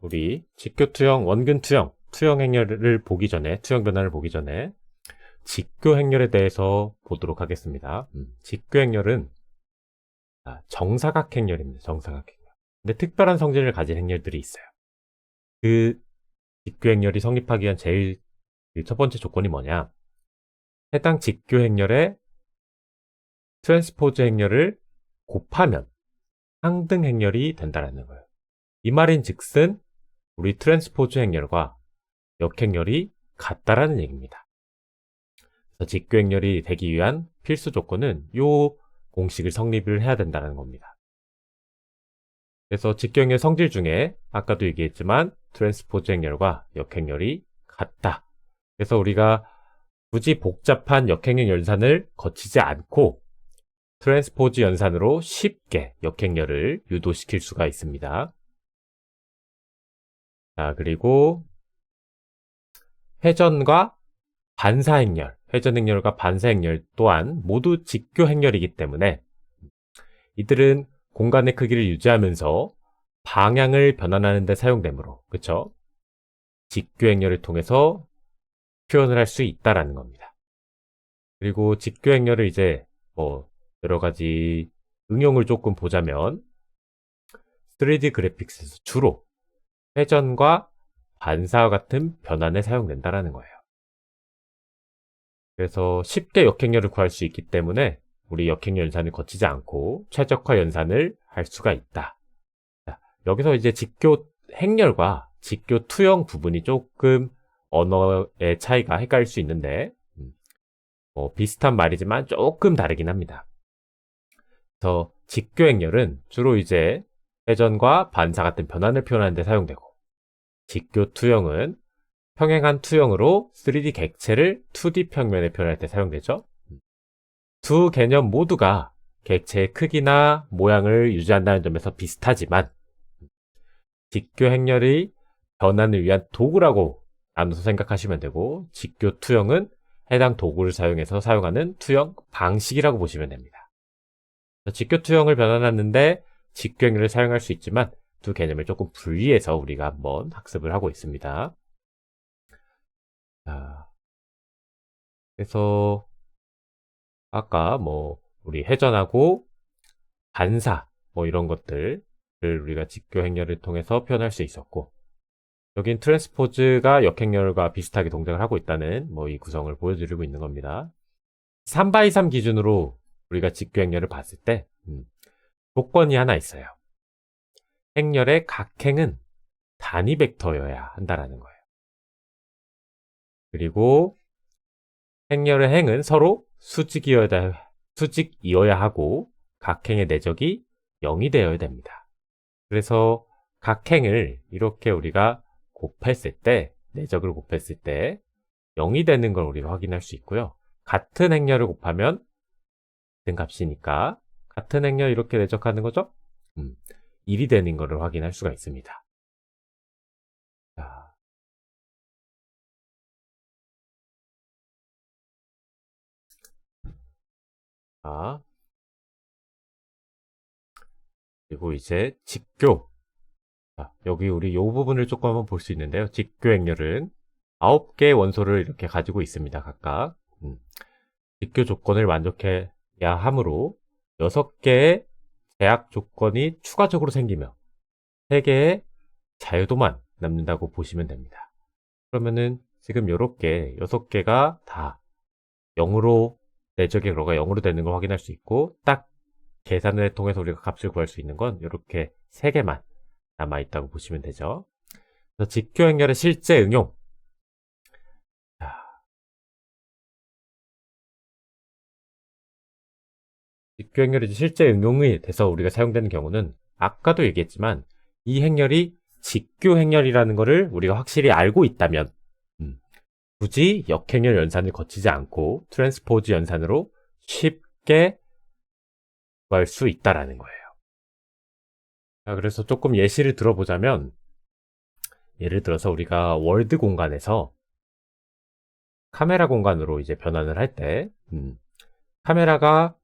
우리 직교투영, 원근투영, 투영 행렬을 보기 전에, 투영 변환을 보기 전에 직교 행렬에 대해서 보도록 하겠습니다. 직교 행렬은 정사각 행렬입니다. 정사각 행렬. 근데 특별한 성질을 가진 행렬들이 있어요. 그 직교 행렬이 성립하기 위한 제일 첫 번째 조건이 뭐냐? 해당 직교 행렬의 트랜스포즈 행렬을 곱하면 상등 행렬이 된다는 거예요. 이 말인 즉슨 우리 트랜스포즈 행렬과 역행렬이 같다라는 얘기입니다. 그래서 직교 행렬이 되기 위한 필수 조건은 이 공식을 성립을 해야 된다는 겁니다. 그래서 직교 행렬 성질 중에 아까도 얘기했지만 트랜스포즈 행렬과 역행렬이 같다. 그래서 우리가 굳이 복잡한 역행렬 연산을 거치지 않고 트랜스포즈 연산으로 쉽게 역행렬을 유도시킬 수가 있습니다. 자, 그리고 회전과 반사행렬, 회전행렬과 반사행렬 또한 모두 직교 행렬이기 때문에 이들은 공간의 크기를 유지하면서 방향을 변환하는 데 사용되므로, 그쵸? 직교 행렬을 통해서 표현을 할 수 있다라는 겁니다. 그리고 직교 행렬을 이제 여러 가지 응용을 조금 보자면 3D 그래픽스에서 주로 회전과 반사와 같은 변환에 사용된다라는 거예요. 그래서 쉽게 역행렬을 구할 수 있기 때문에 우리 역행렬 연산을 거치지 않고 최적화 연산을 할 수가 있다. 자, 여기서 이제 직교 행렬과 직교 투영 부분이 조금 언어의 차이가 헷갈릴 수 있는데 비슷한 말이지만 조금 다르긴 합니다. 그래서 직교 행렬은 주로 이제 회전과 반사 같은 변환을 표현하는 데 사용되고 직교 투영은 평행한 투영으로 3D 객체를 2D 평면에 표현할 때 사용되죠. 두 개념 모두가 객체의 크기나 모양을 유지한다는 점에서 비슷하지만 직교 행렬의 변환을 위한 도구라고 나눠서 생각하시면 되고 직교 투영은 해당 도구를 사용해서 사용하는 투영 방식이라고 보시면 됩니다. 직교 투영을 변환하는데 직교 행렬을 사용할 수 있지만 두 개념을 조금 분리해서 우리가 한번 학습을 하고 있습니다. 자, 그래서 아까 우리 회전하고 반사 이런 것들을 우리가 직교 행렬을 통해서 표현할 수 있었고 여긴 트랜스포즈가 역행렬과 비슷하게 동작을 하고 있다는 이 구성을 보여드리고 있는 겁니다. 3x3 기준으로 우리가 직교 행렬을 봤을 때 조건이 하나 있어요. 행렬의 각행은 단위 벡터여야 한다라는 거예요. 그리고 행렬의 행은 서로 수직이어야 하고 각행의 내적이 0이 되어야 됩니다. 그래서 각행을 이렇게 우리가 곱했을 때, 내적을 곱했을 때 0이 되는 걸 우리가 확인할 수 있고요. 같은 행렬을 곱하면 같은 값이니까 같은 행렬 이렇게 내적하는 거죠? 1이 되는 것을 확인할 수가 있습니다. 자, 그리고 이제 직교. 자, 여기 우리 이 부분을 조금 한번 볼 수 있는데요. 직교 행렬은 9개의 원소를 이렇게 가지고 있습니다. 각각. 직교 조건을 만족해야 하므로 6개의 제약 조건이 추가적으로 생기며 3개의 자유도만 남는다고 보시면 됩니다. 그러면은 지금 이렇게 6개가 다 0으로 내적의 값이 0으로 되는 걸 확인할 수 있고 딱 계산을 통해서 우리가 값을 구할 수 있는 건 이렇게 3개만 남아있다고 보시면 되죠. 그래서 직교 행렬의 실제 응용. 직교 행렬이 실제 응용이 돼서 우리가 사용되는 경우는 아까도 얘기했지만 이 행렬이 직교 행렬이라는 것을 우리가 확실히 알고 있다면 굳이 역행렬 연산을 거치지 않고 트랜스포즈 연산으로 쉽게 구할 수 있다라는 거예요. 자, 그래서 조금 예시를 들어보자면 예를 들어서 우리가 월드 공간에서 카메라 공간으로 이제 변환을 할 때 카메라가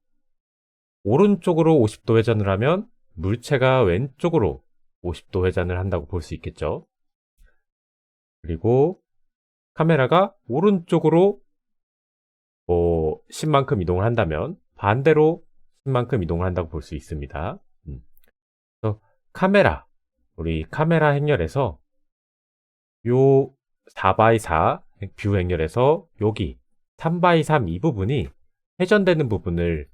오른쪽으로 50도 회전을 하면 물체가 왼쪽으로 50도 회전을 한다고 볼 수 있겠죠. 그리고 카메라가 오른쪽으로 10만큼 이동을 한다면 반대로 10만큼 이동을 한다고 볼 수 있습니다. 그래서 우리 카메라 행렬에서 요 4x4 뷰 행렬에서 여기 3x3 이 부분이 회전되는 부분을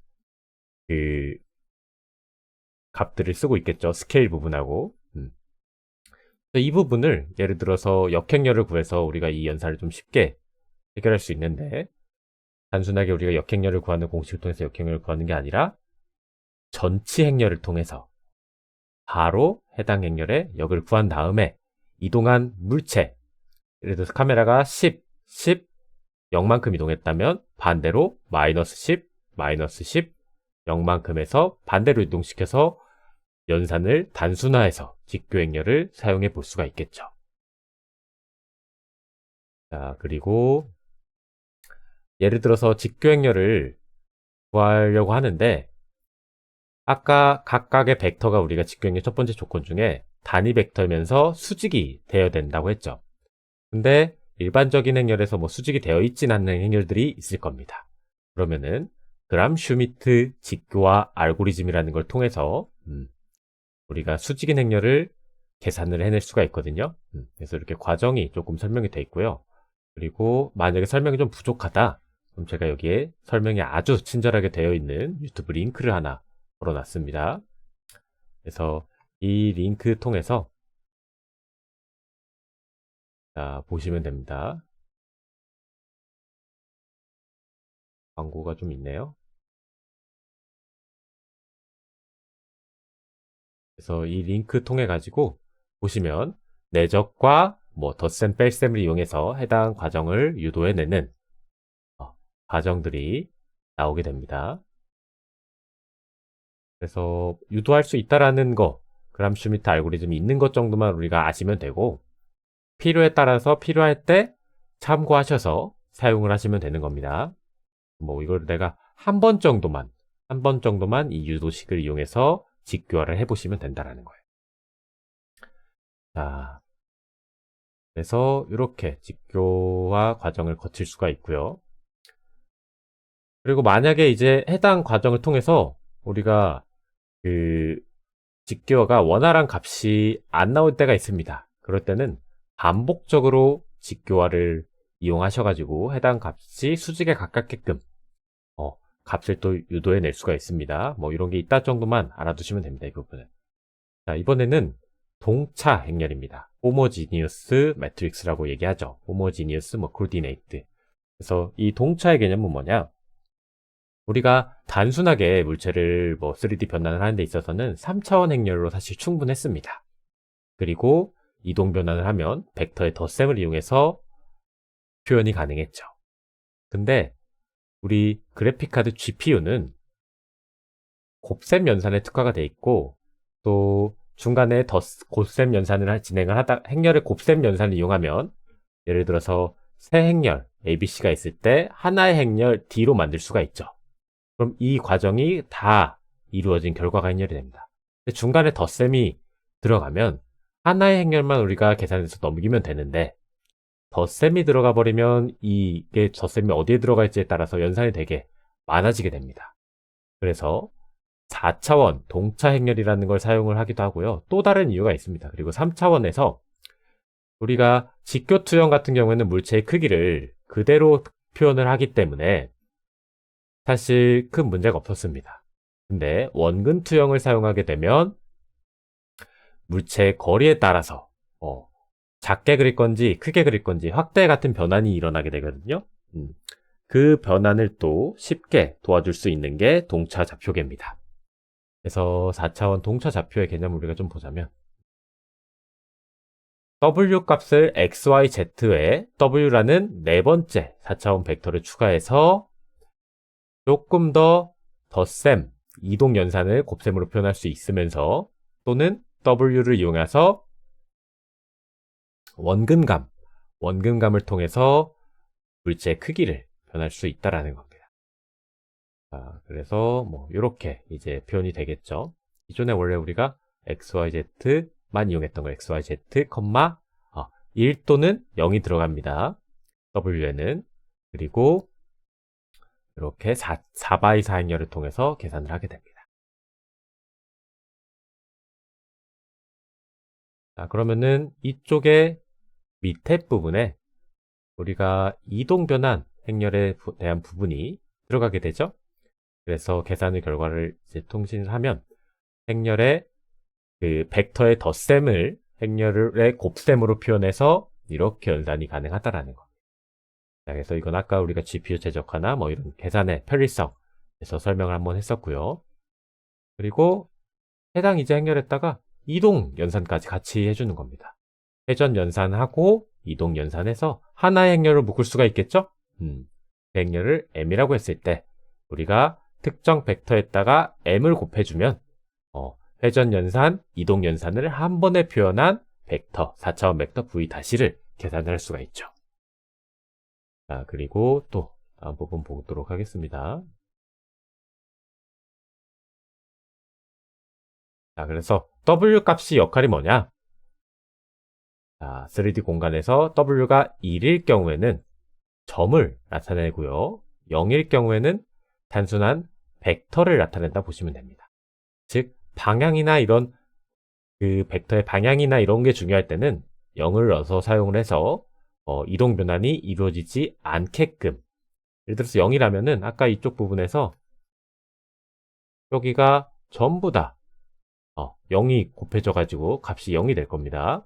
값들을 쓰고 있겠죠. 스케일 부분하고. 이 부분을 예를 들어서 역행렬을 구해서 우리가 이 연산을 좀 쉽게 해결할 수 있는데, 단순하게 우리가 역행렬을 구하는 공식을 통해서 역행렬을 구하는 게 아니라 전치 행렬을 통해서 바로 해당 행렬의 역을 구한 다음에 이동한 물체, 예를 들어서 카메라가 10, 0만큼 이동했다면 반대로 마이너스 10, 마이너스 10, 0만큼 해서 반대로 이동시켜서 연산을 단순화해서 직교 행렬을 사용해 볼 수가 있겠죠. 자, 그리고 예를 들어서 직교 행렬을 구하려고 하는데, 아까 각각의 벡터가 우리가 직교 행렬 첫 번째 조건 중에 단위 벡터면서 수직이 되어야 된다고 했죠. 근데 일반적인 행렬에서 수직이 되어 있진 않는 행렬들이 있을 겁니다. 그러면은 그람-슈미트 직교화 알고리즘이라는 걸 통해서 우리가 수직인 행렬을 계산을 해낼 수가 있거든요. 그래서 이렇게 과정이 조금 설명이 되어 있고요. 그리고 만약에 설명이 좀 부족하다, 그럼 제가 여기에 설명이 아주 친절하게 되어 있는 유튜브 링크를 하나 걸어놨습니다. 그래서 이 링크 통해서 자, 보시면 됩니다. 광고가 좀 있네요. 그래서 이 링크 통해 가지고 보시면 내적과 덧셈, 뺄셈을 이용해서 해당 과정을 유도해내는 과정들이 나오게 됩니다. 그래서 유도할 수 있다라는 거, 그람-슈미트 알고리즘이 있는 것 정도만 우리가 아시면 되고, 필요에 따라서 필요할 때 참고하셔서 사용을 하시면 되는 겁니다. 이걸 내가 한 번 정도만 이 유도식을 이용해서 직교화를 해보시면 된다라는 거예요. 자, 그래서 이렇게 직교화 과정을 거칠 수가 있고요. 그리고 만약에 이제 해당 과정을 통해서 우리가 직교화가 원활한 값이 안 나올 때가 있습니다. 그럴 때는 반복적으로 직교화를 이용하셔가지고 해당 값이 수직에 가깝게끔 값을 또 유도해 낼 수가 있습니다. 이런 게 있다 정도만 알아두시면 됩니다. 이 부분은. 자, 이번에는 동차 행렬입니다. 호모지니어스 매트릭스라고 얘기하죠. 호모지니어스 코디네이트. 그래서 이 동차의 개념은 뭐냐? 우리가 단순하게 물체를 3D 변환을 하는 데 있어서는 3차원 행렬로 사실 충분했습니다. 그리고 이동 변환을 하면 벡터의 덧셈을 이용해서 표현이 가능했죠. 근데 우리 그래픽카드 GPU는 곱셈 연산에 특화가 되어 있고, 또 중간에 곱셈 연산을 진행을 하다 행렬의 곱셈 연산을 이용하면, 예를 들어서 세 행렬 ABC가 있을 때 하나의 행렬 D로 만들 수가 있죠. 그럼 이 과정이 다 이루어진 결과가 행렬이 됩니다. 근데 중간에 덧셈이 들어가면 하나의 행렬만 우리가 계산해서 넘기면 되는데, 덧셈이 들어가 버리면 이게 덧셈이 어디에 들어갈지에 따라서 연산이 되게 많아지게 됩니다. 그래서 4차원 동차 행렬이라는 걸 사용을 하기도 하고요. 또 다른 이유가 있습니다. 그리고 3차원에서 우리가 직교 투영 같은 경우에는 물체의 크기를 그대로 표현을 하기 때문에 사실 큰 문제가 없었습니다. 근데 원근 투영을 사용하게 되면 물체의 거리에 따라서 작게 그릴 건지 크게 그릴 건지 확대 같은 변환이 일어나게 되거든요. 그 변환을 또 쉽게 도와줄 수 있는 게 동차 좌표계입니다. 그래서 4차원 동차 좌표의 개념을 우리가 좀 보자면, W 값을 X, Y, Z에 W라는 네 번째 4차원 벡터를 추가해서 조금 더 덧셈, 이동 연산을 곱셈으로 표현할 수 있으면서, 또는 W를 이용해서 원근감을 통해서 물체의 크기를 변할 수 있다라는 겁니다. 자, 그래서 이렇게 이제 표현이 되겠죠. 기존에 원래 우리가 XYZ만 이용했던 거 XYZ, 1 또는 0이 들어갑니다. W에는. 그리고 이렇게 4x4 행렬을 통해서 계산을 하게 됩니다. 자, 그러면은 이쪽에 밑에 부분에 우리가 이동변환 행렬에 대한 부분이 들어가게 되죠. 그래서 계산의 결과를 이제 통신을 하면 행렬의 그 벡터의 덧셈을 행렬의 곱셈으로 표현해서 이렇게 연산이 가능하다라는 거. 자, 그래서 이건 아까 우리가 GPU 최적화나 뭐 이런 계산의 편리성에서 설명을 한번 했었고요. 그리고 해당 이제 행렬에다가 이동 연산까지 같이 해주는 겁니다. 회전 연산하고 이동 연산해서 하나의 행렬을 묶을 수가 있겠죠? 그 행렬을 m이라고 했을 때 우리가 특정 벡터에다가 m을 곱해주면 회전 연산, 이동 연산을 한 번에 표현한 벡터, 4차원 벡터 v-를 계산할 수가 있죠. 자, 그리고 또 다음 부분 보도록 하겠습니다. 자, 그래서 W 값이 역할이 뭐냐? 자, 3D 공간에서 W가 1일 경우에는 점을 나타내고요. 0일 경우에는 단순한 벡터를 나타낸다 보시면 됩니다. 즉, 방향이나 이런 그 벡터의 방향이나 이런 게 중요할 때는 0을 넣어서 사용을 해서 이동 변환이 이루어지지 않게끔, 예를 들어서 0이라면은 아까 이쪽 부분에서 여기가 전부 다 0이 곱해져 가지고 값이 0이 될 겁니다.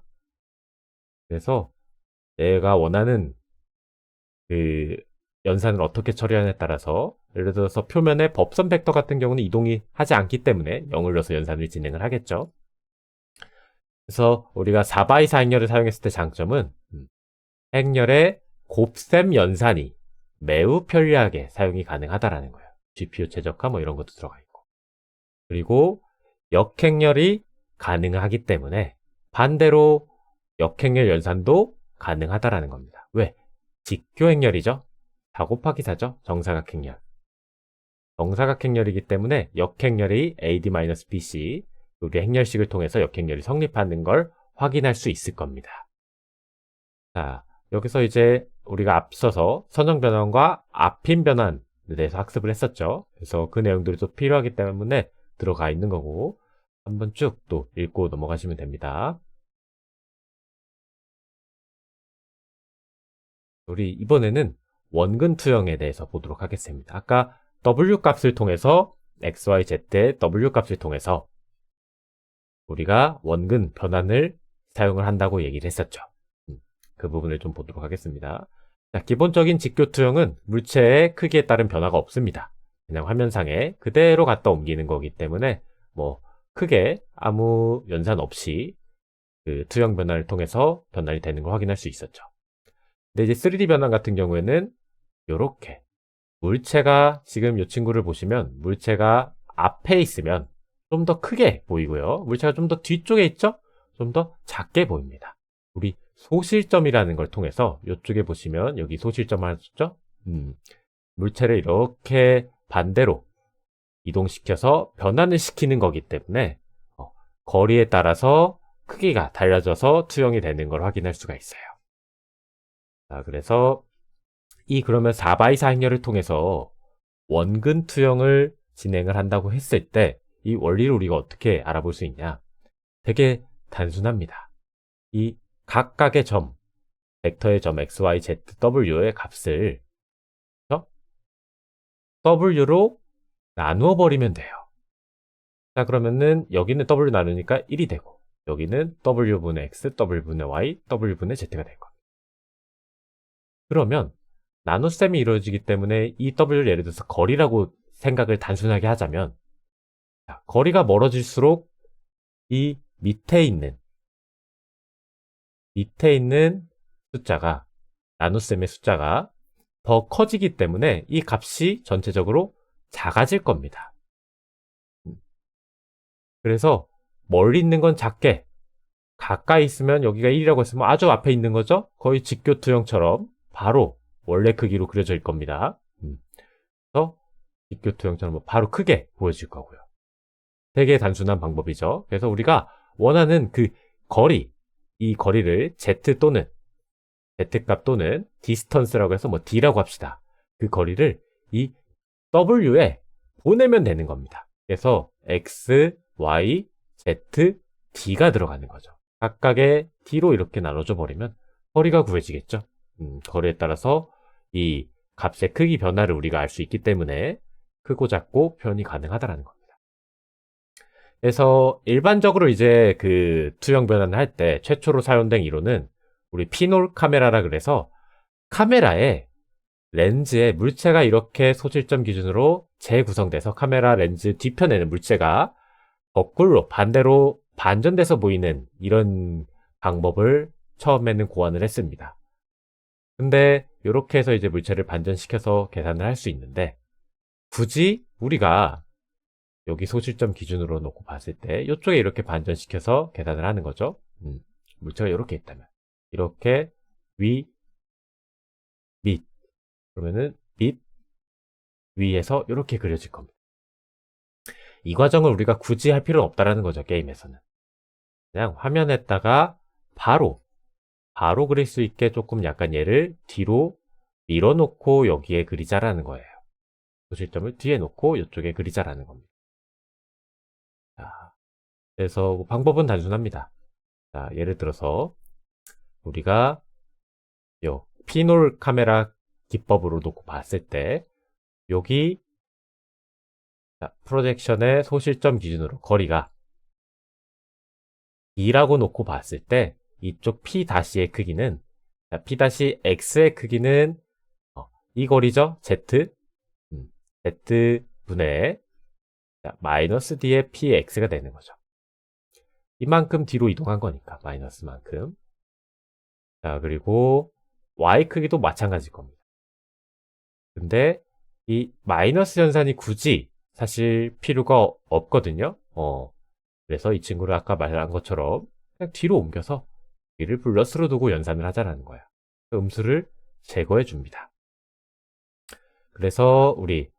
그래서 내가 원하는 그 연산을 어떻게 처리하느냐에 따라서, 예를 들어서 표면의 법선 벡터 같은 경우는 이동이 하지 않기 때문에 0을 넣어서 연산을 진행을 하겠죠. 그래서 우리가 4x4 행렬을 사용했을 때 장점은 행렬의 곱셈 연산이 매우 편리하게 사용이 가능하다라는 거예요. GPU 최적화 뭐 이런 것도 들어가 있고. 그리고 역행렬이 가능하기 때문에 반대로 역행렬 연산도 가능하다라는 겁니다. 왜? 직교행렬이죠. 4 곱하기 4죠. 정사각행렬. 정사각행렬이기 때문에 역행렬이 AD-BC, 우리 행렬식을 통해서 역행렬이 성립하는 걸 확인할 수 있을 겁니다. 자, 여기서 이제 우리가 앞서서 선형변환과 앞핀변환에 대해서 학습을 했었죠. 그래서 그 내용들이 또 필요하기 때문에 들어가 있는 거고, 한번 쭉 또 읽고 넘어가시면 됩니다. 우리 이번에는 원근 투영에 대해서 보도록 하겠습니다. 아까 W 값을 통해서 X, Y, Z의 W 값을 통해서 우리가 원근 변환을 사용을 한다고 얘기를 했었죠. 그 부분을 좀 보도록 하겠습니다. 자, 기본적인 직교 투영은 물체의 크기에 따른 변화가 없습니다. 그냥 화면상에 그대로 갖다 옮기는 거기 때문에 뭐 크게 아무 연산 없이 그 투영 변화를 통해서 변환이 되는 걸 확인할 수 있었죠. 근데 이제 3D 변환 같은 경우에는 이렇게 물체가, 지금 이 친구를 보시면 물체가 앞에 있으면 좀 더 크게 보이고요. 물체가 좀 더 뒤쪽에 있죠? 좀 더 작게 보입니다. 우리 소실점이라는 걸 통해서 이쪽에 보시면 여기 소실점 하나 있죠? 물체를 이렇게 반대로 이동시켜서 변환을 시키는 거기 때문에 거리에 따라서 크기가 달라져서 투영이 되는 걸 확인할 수가 있어요. 자, 그래서 그러면 4x4 행렬을 통해서 원근 투영을 진행을 한다고 했을 때 이 원리를 우리가 어떻게 알아볼 수 있냐? 되게 단순합니다. 이 각각의 점, 벡터의 점 x, y, z, w의 값을 w로 나누어 버리면 돼요. 자, 그러면은 여기는 w 나누니까 1이 되고, 여기는 w분의 x, w분의 y, w분의 z가 될 겁니다. 그러면 나눗셈이 이루어지기 때문에 이 w를 예를 들어서 거리라고 생각을 단순하게 하자면, 자, 거리가 멀어질수록 이 밑에 있는 숫자가, 나눗셈의 숫자가 더 커지기 때문에 이 값이 전체적으로 작아질 겁니다. 그래서 멀리 있는 건 작게, 가까이 있으면 여기가 1이라고 했으면 아주 앞에 있는 거죠? 거의 직교투영처럼 바로 원래 크기로 그려질 겁니다. 그래서 직교투영처럼 바로 크게 보여질 거고요. 되게 단순한 방법이죠. 그래서 우리가 원하는 그 거리, 이 거리를 Z 또는 z값 또는 distance라고 해서 뭐 d라고 합시다. 그 거리를 이 w에 보내면 되는 겁니다. 그래서 x, y, z, d가 들어가는 거죠. 각각의 d로 이렇게 나눠줘 버리면 거리가 구해지겠죠. 거리에 따라서 이 값의 크기 변화를 우리가 알 수 있기 때문에 크고 작고 표현이 가능하다는 겁니다. 그래서 일반적으로 이제 그 투영 변환을 할 때 최초로 사용된 이론은 우리 피놀 카메라라 그래서 카메라에 렌즈에 물체가 이렇게 소실점 기준으로 재구성돼서 카메라 렌즈 뒤편에는 물체가 거꾸로 반대로 반전돼서 보이는 이런 방법을 처음에는 고안을 했습니다. 근데 이렇게 해서 이제 물체를 반전시켜서 계산을 할 수 있는데 굳이 우리가 여기 소실점 기준으로 놓고 봤을 때 이쪽에 이렇게 반전시켜서 계산을 하는 거죠. 물체가 이렇게 있다면 이렇게 위, 밑 그러면은 밑, 위에서 이렇게 그려질 겁니다. 이 과정을 우리가 굳이 할 필요는 없다라는 거죠. 게임에서는. 그냥 화면에다가 바로 그릴 수 있게 조금 약간 얘를 뒤로 밀어놓고 여기에 그리자라는 거예요. 소실점을 뒤에 놓고 이쪽에 그리자라는 겁니다. 자, 그래서 뭐 방법은 단순합니다. 자, 예를 들어서 우리가 요 피놀 카메라 기법으로 놓고 봤을 때 여기 프로젝션의 소실점 기준으로 거리가 D라고 놓고 봤을 때 이쪽 P-의 크기는 P-X의 크기는 이 거리죠? Z Z분의 마이너스 D의 PX가 되는 거죠. 이만큼 뒤로 이동한 거니까 마이너스만큼. 자, 그리고 Y 크기도 마찬가지일 겁니다. 근데 이 마이너스 연산이 굳이 사실 필요가 없거든요. 그래서 이 친구를 아까 말한 것처럼 그냥 뒤로 옮겨서 이를 플러스로 두고 연산을 하자라는 거야. 그 음수를 제거해 줍니다. 그래서 우리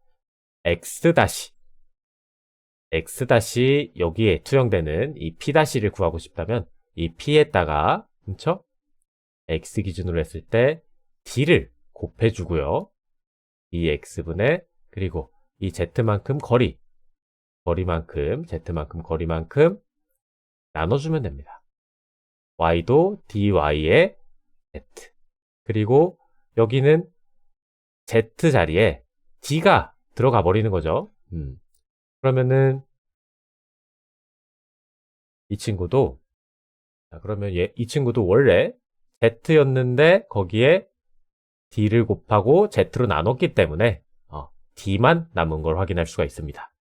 x 여기에 투영되는 이 P-를 구하고 싶다면 이 P에다가 그쵸? x 기준으로 했을 때 D를 곱해주고요. 이 x분의 그리고 이 z만큼 거리만큼 z만큼 거리만큼 나눠주면 됩니다. y도 dy의 z 그리고 여기는 z 자리에 d가 들어가 버리는 거죠. 그러면은 이 친구도 그러면 이 친구도 원래 z였는데 거기에 d를 곱하고 z로 나눴기 때문에 d만 남은 걸 확인할 수가 있습니다.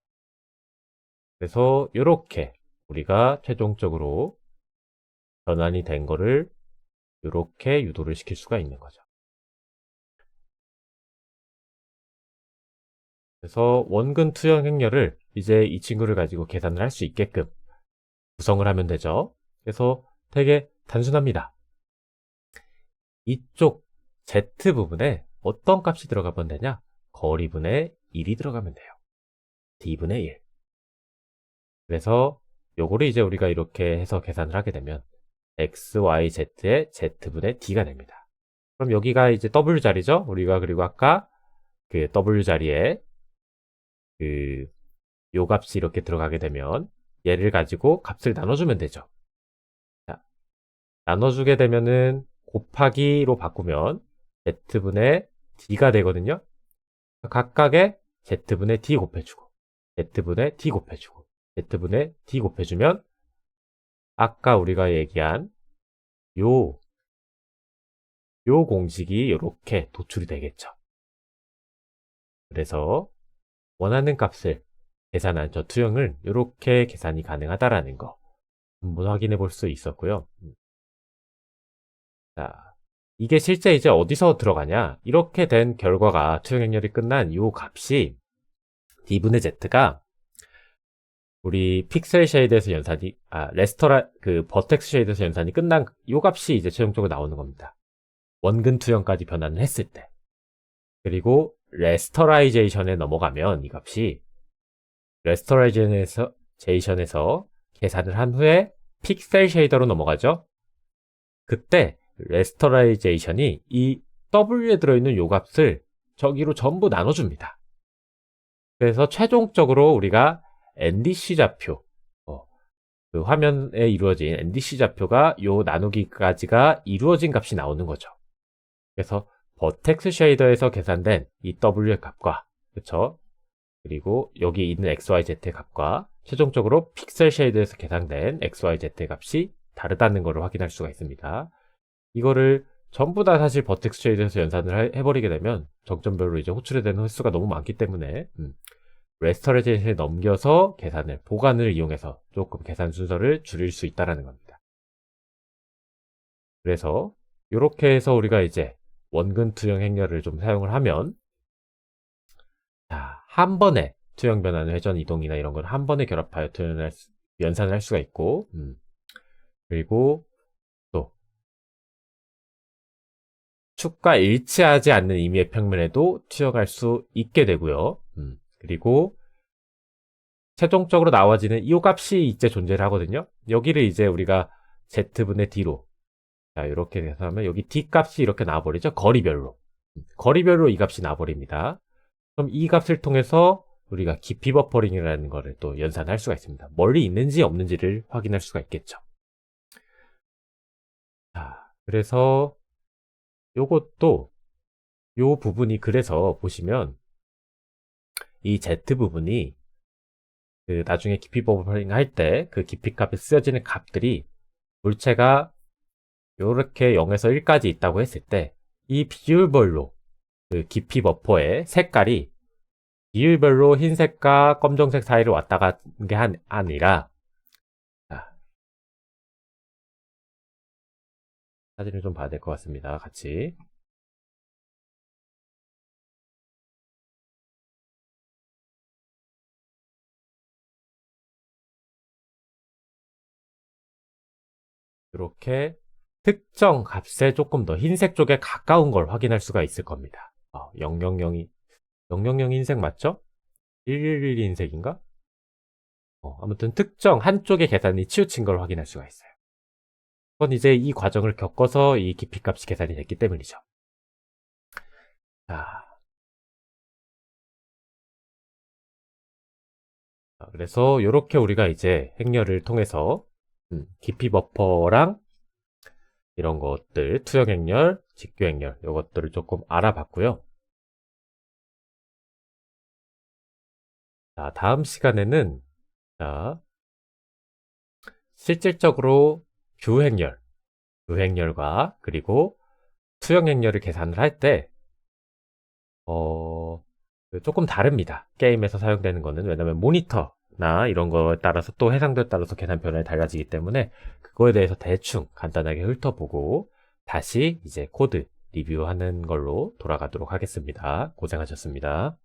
그래서 이렇게 우리가 최종적으로 변환이 된 거를 이렇게 유도를 시킬 수가 있는 거죠. 그래서 원근 투영 행렬을 이제 이 친구를 가지고 계산을 할 수 있게끔 구성을 하면 되죠. 그래서 되게 단순합니다. 이쪽 Z 부분에 어떤 값이 들어가면 되냐? 거리분의 1이 들어가면 돼요. D분의 1. 그래서 요거를 이제 우리가 이렇게 해서 계산을 하게 되면 X, Y, Z의 Z분의 D가 됩니다. 그럼 여기가 이제 W 자리죠? 우리가 그리고 아까 그 W 자리에 요 값이 이렇게 들어가게 되면 얘를 가지고 값을 나눠주면 되죠. 자, 나눠주게 되면은 곱하기로 바꾸면 Z분의 D가 되거든요. 각각의 Z분의 D 곱해주고 Z분의 D 곱해주고 Z분의 D 곱해주면 아까 우리가 얘기한 요 공식이 이렇게 도출이 되겠죠. 그래서 원하는 값을 계산한 저 투영을 이렇게 계산이 가능하다라는 거 한번 확인해 볼 수 있었고요. 자, 이게 실제 이제 어디서 들어가냐? 이렇게 된 결과가 투영 행렬이 끝난 이 값이 D분의 Z가 우리 픽셀 쉐이드에서 연산이 버텍스 쉐이드에서 연산이 끝난 이 값이 이제 최종적으로 나오는 겁니다. 원근 투영까지 변환을 했을 때. 그리고 레스터라이제이션에 넘어가면 이 값이 레스터라이제이션에서 계산을 한 후에 픽셀 쉐이더로 넘어가죠. 그때 레스터라이제이션이 이 W에 들어있는 요 값을 저기로 전부 나눠줍니다. 그래서 최종적으로 우리가 NDC 좌표, 그 화면에 이루어진 NDC 좌표가 요 나누기까지가 이루어진 값이 나오는 거죠. 그래서 버텍스 쉐이더에서 계산된 이 W의 값과, 그쵸? 그리고 여기 있는 XYZ의 값과 최종적으로 픽셀 쉐이더에서 계산된 XYZ의 값이 다르다는 것을 확인할 수가 있습니다. 이거를 전부 다 사실 버텍스 쉐이더에서 연산을 해버리게 되면 정점별로 이제 호출이 되는 횟수가 너무 많기 때문에 레스터레이션에 넘겨서 계산을, 보관을 이용해서 조금 계산 순서를 줄일 수 있다는 겁니다. 그래서 이렇게 해서 우리가 이제 원근 투영 행렬을 좀 사용을 하면, 자, 한 번에 투영 변환, 회전, 이동이나 이런 걸 한 번에 결합하여 연산을 할 수가 있고, 그리고 또 축과 일치하지 않는 임의의 평면에도 투영할 수 있게 되고요. 그리고 최종적으로 나와지는 이 값이 이제 존재를 하거든요. 여기를 이제 우리가 Z분의 D로, 자, 이렇게 돼서 하면 여기 D 값이 이렇게 나와버리죠. 거리별로 이 값이 나와버립니다. 그럼 이 값을 통해서 우리가 깊이 버퍼링이라는 거를 또 연산할 수가 있습니다. 멀리 있는지 없는지를 확인할 수가 있겠죠. 자, 그래서 요것도, 요 부분이, 그래서 보시면 이 Z 부분이 그 나중에 깊이 버퍼링 할 때 그 깊이 값에 쓰여지는 값들이 물체가 요렇게 0에서 1까지 있다고 했을 때 이 비율별로 그 깊이 버퍼의 색깔이 비율별로 흰색과 검정색 사이를 왔다 가는 게 아니라, 자, 사진을 좀 봐야 될 것 같습니다. 같이. 이렇게 특정 값에 조금 더 흰색 쪽에 가까운 걸 확인할 수가 있을 겁니다. 000이 000 흰색 맞죠? 111 흰색인가? 아무튼 특정 한쪽의 계산이 치우친 걸 확인할 수가 있어요. 그건 이제 이 과정을 겪어서 이 깊이 값이 계산이 됐기 때문이죠. 자, 그래서 이렇게 우리가 이제 행렬을 통해서 깊이 버퍼랑 이런 것들, 투영 행렬, 직교 행렬, 이것들을 조금 알아봤고요. 자, 다음 시간에는, 자, 실질적으로 규행렬과 그리고 투영 행렬을 계산을 할 때, 조금 다릅니다. 게임에서 사용되는 거는. 왜냐면 모니터나 이런 거에 따라서, 또 해상도에 따라서 계산 변화가 달라지기 때문에 그거에 대해서 대충 간단하게 훑어보고 다시 이제 코드 리뷰하는 걸로 돌아가도록 하겠습니다. 고생하셨습니다.